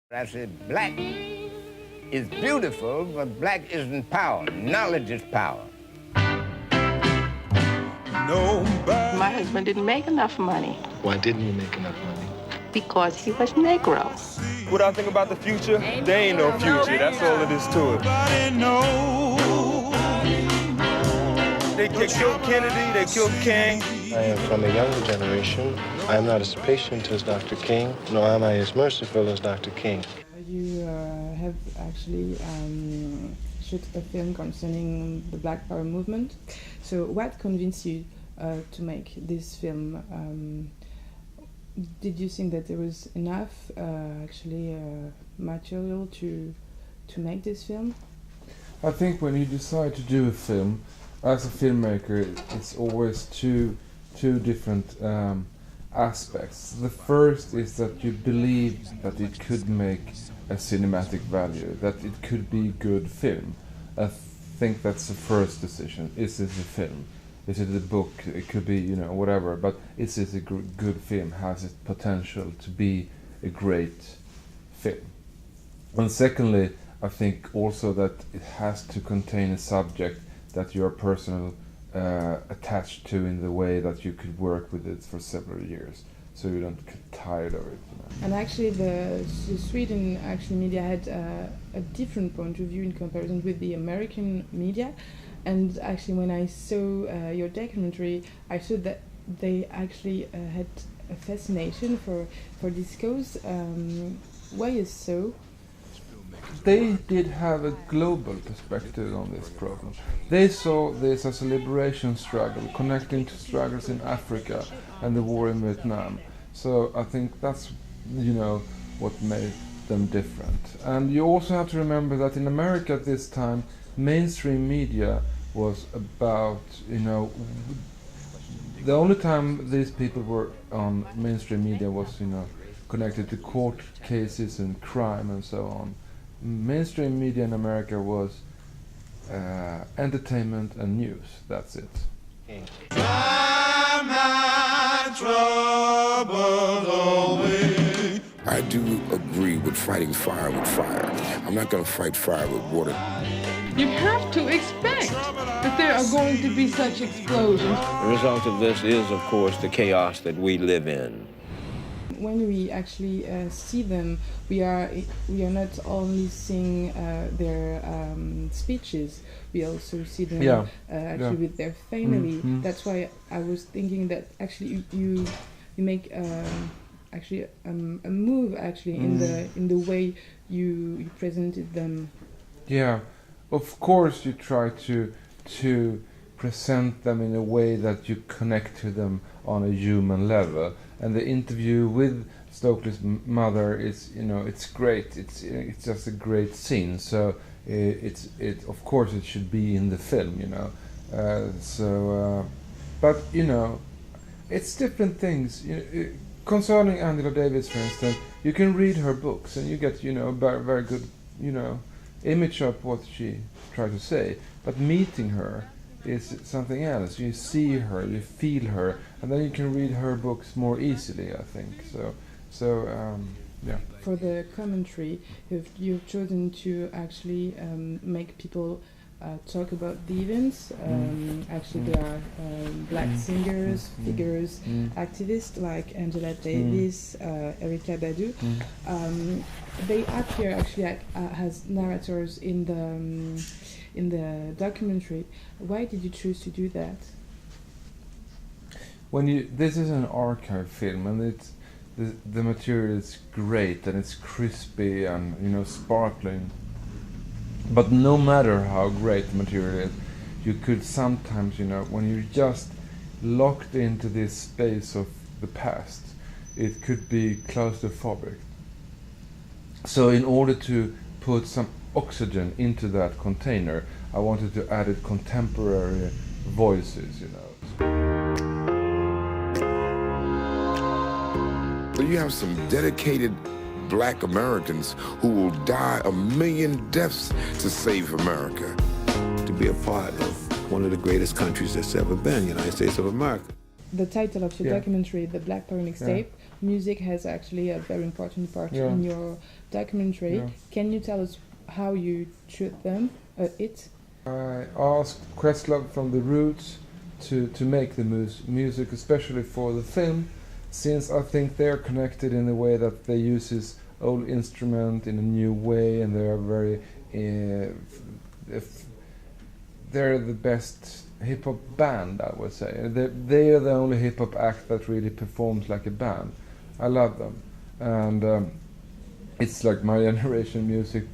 I said, black is beautiful, but black isn't power. Knowledge is power. My husband didn't make enough money Why didn't you make enough money? because he was Negro. What I think about the future, there ain't no future. That's all it is to it. They killed Kennedy, they killed King. I am from a younger generation. I am not as patient as Dr. King, nor am I as merciful as Dr. King. You have actually shot a film concerning the Black Power movement. So what convinced you to make this film? Did you think that there was enough material to make this film? I think when you decide to do a film, as a filmmaker, it's always two different aspects. The first is that you believe that it could make a cinematic value, that it could be good film. I think that's the first decision. Is it a film? Is it a book? It could be, whatever, but is it a good film? Has it potential to be a great film? And secondly, I think also that it has to contain a subject that you're personally attached to in the way that you could work with it for several years, so you don't get tired of it. And actually, the Sweden media had a different point of view in comparison with the American media. And actually, when I saw your documentary, I saw that they actually had a fascination for this cause. Why is so? They did have a global perspective on this problem. They saw this as a liberation struggle, connecting to struggles in Africa and the war in Vietnam. So I think that's, what made them different. And you also have to remember that in America at this time, mainstream media was about, the only time these people were on mainstream media was, connected to court cases and crime and so on. Mainstream media in America was entertainment and news. That's it. I do agree with fighting fire with fire. I'm not going to fight fire with water. You have to expect that there are going to be such explosions. The result of this is, of course, the chaos that we live in. When we actually see them, we are not only seeing their speeches, we also see them with their family. Mm-hmm. That's why I was thinking that actually you make a move in the way you presented them. Yeah, of course you try to present them in a way that you connect to them on a human level. And the interview with Stokely's mother is, it's great. It's just a great scene. So of course it should be in the film, but it's different things. Concerning Angela Davis, for instance, you can read her books and you get, a very, very good, image of what she tried to say. But meeting her is something else. You see her, you feel her, and then you can read her books more easily, I think. So, yeah. For the commentary, you've chosen to actually make people talk about the events. Actually, there are black singers, figures, activists like Angela Davis, Erykah Badu. They appear actually as narrators in the documentary. Why did you choose to do that? This is an archive film, and the material is great and it's crispy and sparkling. But no matter how great the material is, you could sometimes, when you're just locked into this space of the past, it could be claustrophobic. So in order to put some oxygen into that container, I wanted to add contemporary voices, But you have some dedicated black Americans who will die 1 million deaths to save America. To be a part of one of the greatest countries that's ever been, United States of America. the title of your documentary, the Black Power Mixtape, music has actually a very important part in your documentary. Yeah. Can you tell us how you choose them? I asked Questlove from the Roots to make the music, especially for the film, since I think they're connected in a way that they use his old instrument in a new way, and they are very they're the best hip-hop band, I would say. They are the only hip-hop act that really performs like a band. I love them, and it's like my generation music,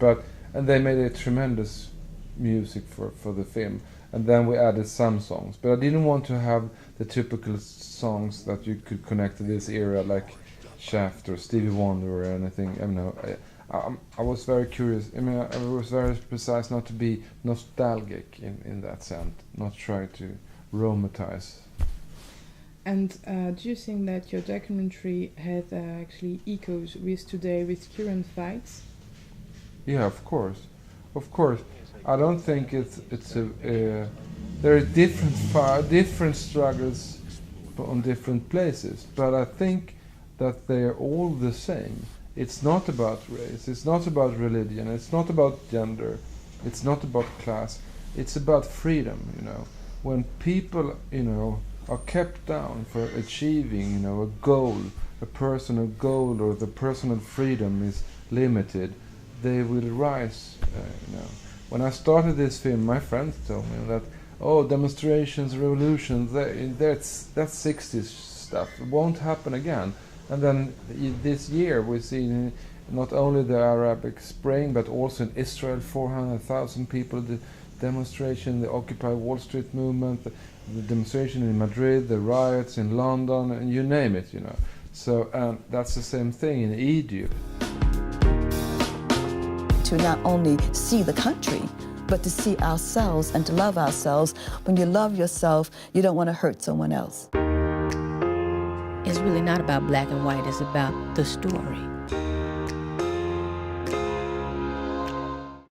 and they made a tremendous music for the film, and then we added some songs, but I didn't want to have the typical songs that you could connect to this era, like Shaft or Stevie Wonder or anything. I know I was very curious. I mean, I was very precise not to be nostalgic in that sense, not try to romanticize. And do you think that your documentary has actually echoes with today, with current fights? Yeah, of course. I don't think it's a. There are different struggles on different places, but I think that they are all the same. It's not about race, it's not about religion, it's not about gender, it's not about class, it's about freedom, you know. When people, you know, are kept down for achieving, you know, a goal, a personal goal, or the personal freedom is limited, they will rise, you know. When I started this film, my friends told me that, demonstrations, revolutions, that's 60s stuff, it won't happen again. And then this year we've seen not only the Arabic Spring, but also in Israel, 400,000 people, the demonstration, the Occupy Wall Street movement, the demonstration in Madrid, the riots in London, and you name it, you know. So that's the same thing in Egypt. To not only see the country, but to see ourselves and to love ourselves. When you love yourself, you don't want to hurt someone else. It's really not about black and white, it's about the story.